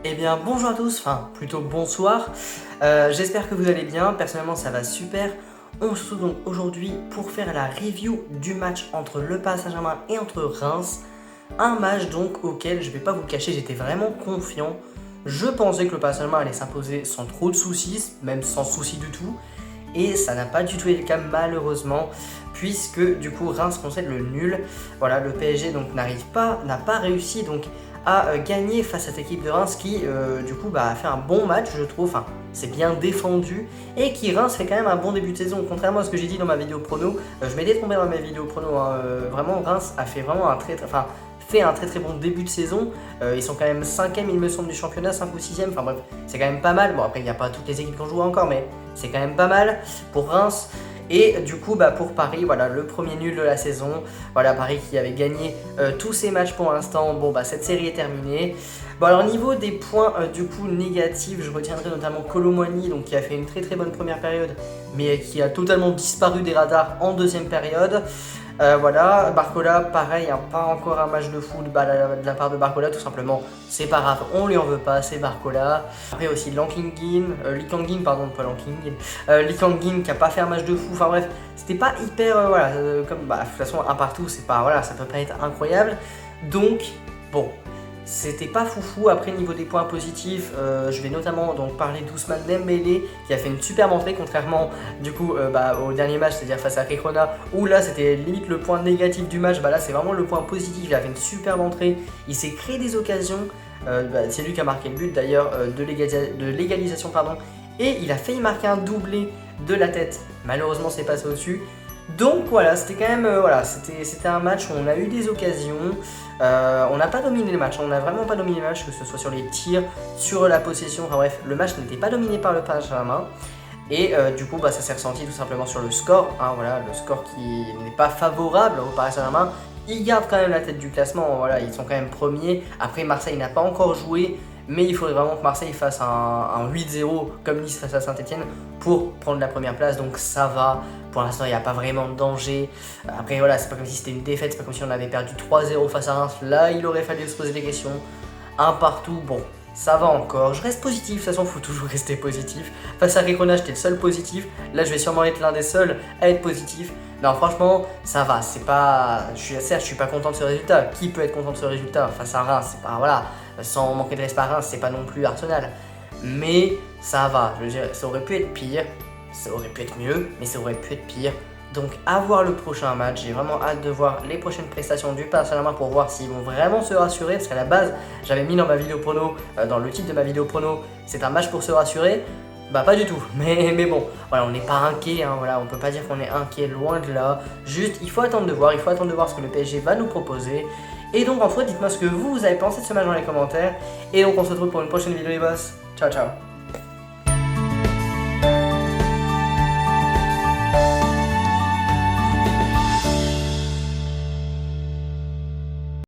Eh bien bonjour à tous, enfin plutôt bonsoir, j'espère que vous allez bien, personnellement ça va super. On se retrouve donc aujourd'hui pour faire la review du match entre le Paris Saint-Germain et entre Reims. Un match donc auquel je vais pas vous le cacher, j'étais vraiment confiant. Je pensais que le Paris Saint-Germain allait s'imposer sans trop de soucis, même sans soucis du tout. Et ça n'a pas du tout été le cas malheureusement, puisque du coup Reims concède le nul. Voilà, le PSG donc n'a pas réussi donc à gagner face à cette équipe de Reims qui du coup a fait un bon match je trouve, enfin c'est bien défendu et qui Reims fait quand même un bon début de saison, contrairement à ce que j'ai dit dans ma vidéo prono. Je m'étais trompé dans ma vidéo prono, hein. Vraiment Reims a fait vraiment fait un très bon début de saison. Ils sont quand même 5ème il me semble du championnat, 5 ou 6ème, enfin bref, c'est quand même pas mal. Bon après il n'y a pas toutes les équipes qui ont joué encore, mais c'est quand même pas mal pour Reims. Et du coup pour Paris, voilà, le premier nul de la saison. Voilà, Paris qui avait gagné tous ses matchs pour l'instant. Bon cette série est terminée. Bon alors niveau des points du coup négatifs, je retiendrai notamment Kolo Muani, donc qui a fait une très bonne première période, mais qui a totalement disparu des radars en deuxième période. Voilà, Barcola, pareil, hein, pas encore un match de foot de la part de Barcola, tout simplement, c'est pas grave, on lui en veut pas, c'est Barcola. Après aussi Lee Kang-in, pardon, pas Lee Kang-in qui a pas fait un match de fou, enfin bref, c'était pas hyper, voilà, comme, de toute façon, un partout, c'est pas, voilà, ça peut pas être incroyable, donc, bon. C'était pas foufou. Après niveau des points positifs, je vais notamment donc parler d'Ousmane Dembélé qui a fait une superbe entrée, contrairement du coup au dernier match, c'est-à-dire face à Cricona, où là c'était limite le point négatif du match. Là c'est vraiment le point positif, il a fait une superbe entrée, il s'est créé des occasions, c'est lui qui a marqué le but d'ailleurs de l'égalisation pardon, et il a failli marquer un doublé de la tête, malheureusement c'est passé au-dessus. Donc voilà, c'était quand même c'était un match où on a eu des occasions. On n'a pas dominé le match, on n'a vraiment pas dominé le match, que ce soit sur les tirs, sur la possession, enfin bref, le match n'était pas dominé par le Paris Saint-Germain. Et du coup ça s'est ressenti tout simplement sur le score, hein, voilà, le score qui n'est pas favorable au Paris Saint-Germain. Ils gardent quand même la tête du classement, voilà, ils sont quand même premiers. Après Marseille n'a pas encore joué, mais il faudrait vraiment que Marseille fasse un 8-0 comme Nice face à Saint-Etienne pour prendre la première place, donc ça va. Pour l'instant, il n'y a pas vraiment de danger. Après, voilà, c'est pas comme si c'était une défaite, c'est pas comme si on avait perdu 3-0 face à Reims. Là, il aurait fallu se poser des questions. Un partout, bon, ça va encore. Je reste positif, de toute façon, il faut toujours rester positif. Face à Ricona, j'étais le seul positif. Là, je vais sûrement être l'un des seuls à être positif. Non, franchement, ça va. C'est pas. Certes, je suis pas content de ce résultat. Qui peut être content de ce résultat face à Reims? C'est pas. Voilà, sans manquer de respect à Reims, c'est pas non plus Arsenal. Mais ça va. Je veux dire, ça aurait pu être pire. Ça aurait pu être mieux, mais ça aurait pu être pire. Donc à voir le prochain match, j'ai vraiment hâte de voir les prochaines prestations du Paris Saint-Germain pour voir s'ils vont vraiment se rassurer, parce qu'à la base j'avais mis dans ma vidéo prono, dans le titre de ma vidéo prono, c'est un match pour se rassurer. Bah pas du tout, mais bon, voilà, on n'est pas inquiet, hein, voilà, on peut pas dire qu'on est inquiet, loin de là. Juste, il faut attendre de voir ce que le PSG va nous proposer. Et donc en fait, dites-moi ce que vous avez pensé de ce match dans les commentaires. Et donc on se retrouve pour une prochaine vidéo les boss. Ciao ciao.